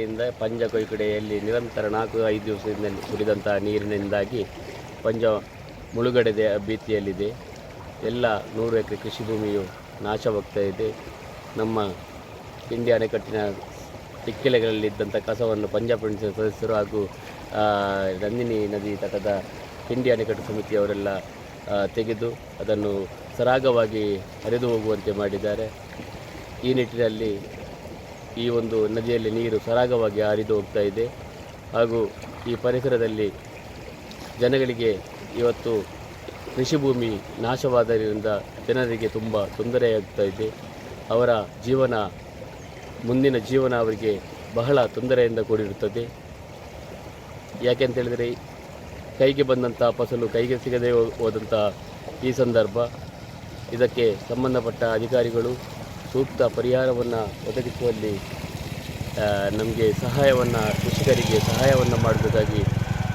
ಇಂದ ಪಂಜ ಕೊಯ್ಕಡೆಯಲ್ಲಿ ನಿರಂತರ 4-5 ದಿವಸದಿಂದ ಸುರಿದಂಥ ನೀರಿನಿಂದಾಗಿ ಪಂಜ ಮುಳುಗಡೆ ಭೀತಿಯಲ್ಲಿದೆ. ಎಲ್ಲ 100 ಎಕರೆ ಕೃಷಿ ಭೂಮಿಯು ನಾಶವಾಗ್ತಾ ಇದೆ. ನಮ್ಮ ಕಿಂಡಿ ಅಣೆಕಟ್ಟಿನ ಇಕ್ಕೆಲೆಗಳಲ್ಲಿದ್ದಂಥ ಕಸವನ್ನು ಪಂಜಾಬ್ ಸದಸ್ಯರು ಹಾಗೂ ನಂದಿನಿ ನದಿ ತಟದ ಕಿಂಡಿ ಅಣೆಕಟ್ಟು ಸಮಿತಿಯವರೆಲ್ಲ ತೆಗೆದು ಅದನ್ನು ಸರಾಗವಾಗಿ ಹರಿದು ಹೋಗುವಂತೆ ಮಾಡಿದ್ದಾರೆ. ಈ ನಿಟ್ಟಿನಲ್ಲಿ ಈ ಒಂದು ನದಿಯಲ್ಲಿ ನೀರು ಸರಾಗವಾಗಿ ಹರಿದು ಹೋಗ್ತಾ ಇದೆ ಹಾಗೂ ಈ ಪರಿಸರದಲ್ಲಿ ಜನಗಳಿಗೆ ಇವತ್ತು ಕೃಷಿ ಭೂಮಿ ನಾಶವಾದ್ದರಿಂದ ಜನರಿಗೆ ತುಂಬ ತೊಂದರೆಯಾಗ್ತಾ ಇದೆ. ಅವರ ಜೀವನ, ಮುಂದಿನ ಜೀವನ ಅವರಿಗೆ ಬಹಳ ತೊಂದರೆಯಿಂದ ಕೂಡಿರುತ್ತದೆ. ಯಾಕೆಂತೇಳಿದರೆ ಕೈಗೆ ಬಂದಂಥ ಫಸಲು ಕೈಗೆ ಸಿಗದೇ ಹೋದಂಥ ಈ ಸಂದರ್ಭ, ಇದಕ್ಕೆ ಸಂಬಂಧಪಟ್ಟ ಅಧಿಕಾರಿಗಳು ಸೂಕ್ತ ಪರಿಹಾರವನ್ನು ಒದಗಿಸುವಲ್ಲಿ ನಮಗೆ ಕೃಷಿಕರಿಗೆ ಸಹಾಯವನ್ನು ಮಾಡಬೇಕಾಗಿ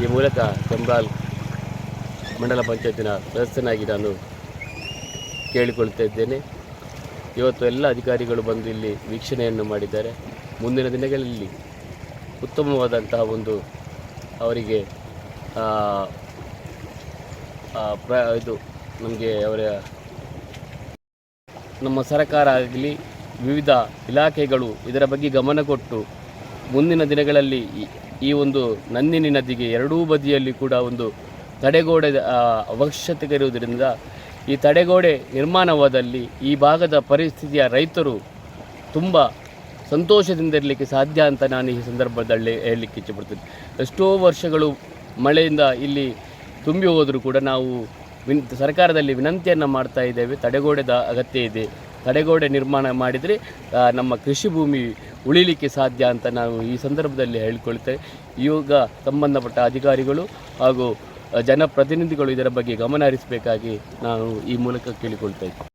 ಈ ಮೂಲಕ ಕೆಂಬ್ರಾಲ್ ಮಂಡಲ ಪಂಚಾಯತಿನ ಸದಸ್ಯನಾಗಿ ನಾನು ಕೇಳಿಕೊಳ್ತಾ ಇದ್ದೇನೆ. ಇವತ್ತು ಎಲ್ಲ ಅಧಿಕಾರಿಗಳು ಬಂದು ಇಲ್ಲಿ ವೀಕ್ಷಣೆಯನ್ನು ಮಾಡಿದ್ದಾರೆ. ಮುಂದಿನ ದಿನಗಳಲ್ಲಿ ಉತ್ತಮವಾದಂತಹ ಒಂದು ಅವರಿಗೆ ನಮಗೆ ನಮ್ಮ ಸರ್ಕಾರ ಆಗಲಿ ವಿವಿಧ ಇಲಾಖೆಗಳು ಇದರ ಬಗ್ಗೆ ಗಮನ ಕೊಟ್ಟು ಮುಂದಿನ ದಿನಗಳಲ್ಲಿ ಈ ಒಂದು ನಂದಿನಿ ನದಿಗೆ ಎರಡೂ ಬದಿಯಲ್ಲಿ ಕೂಡ ಒಂದು ತಡೆಗೋಡೆ ಅವಶ್ಯಕತೆ ಇರುವುದರಿಂದ ಈ ತಡೆಗೋಡೆ ನಿರ್ಮಾಣವಾದಲ್ಲಿ ಈ ಭಾಗದ ಪರಿಸ್ಥಿತಿಯ ರೈತರು ತುಂಬ ಸಂತೋಷದಿಂದಿರಲಿಕ್ಕೆ ಸಾಧ್ಯ ಅಂತ ನಾನು ಈ ಸಂದರ್ಭದಲ್ಲಿ ಹೇಳಲಿಕ್ಕೆ ಇಚ್ಛೆಪಡ್ತೀನಿ. ಎಷ್ಟೋ ವರ್ಷಗಳು ಮಳೆಯಿಂದ ಇಲ್ಲಿ ತುಂಬಿ ಹೋದರೂ ಕೂಡ ನಾವು ಸರ್ಕಾರದಲ್ಲಿ ವಿನಂತಿಯನ್ನು ಮಾಡ್ತಾ ಇದ್ದೇವೆ. ತಡೆಗೋಡೆದ ಅಗತ್ಯ ಇದೆ. ತಡೆಗೋಡೆ ನಿರ್ಮಾಣ ಮಾಡಿದರೆ ನಮ್ಮ ಕೃಷಿ ಭೂಮಿ ಉಳಿಲಿಕ್ಕೆ ಸಾಧ್ಯ ಅಂತ ನಾವು ಈ ಸಂದರ್ಭದಲ್ಲಿ ಹೇಳಿಕೊಳ್ತೇವೆ. ಈಗ ಸಂಬಂಧಪಟ್ಟ ಅಧಿಕಾರಿಗಳು ಹಾಗೂ ಜನಪ್ರತಿನಿಧಿಗಳು ಇದರ ಬಗ್ಗೆ ಗಮನ ಹರಿಸಬೇಕಾಗಿ ನಾನು ಈ ಮೂಲಕ ಕೇಳಿಕೊಳ್ತಾ ಇದ್ದೇನೆ.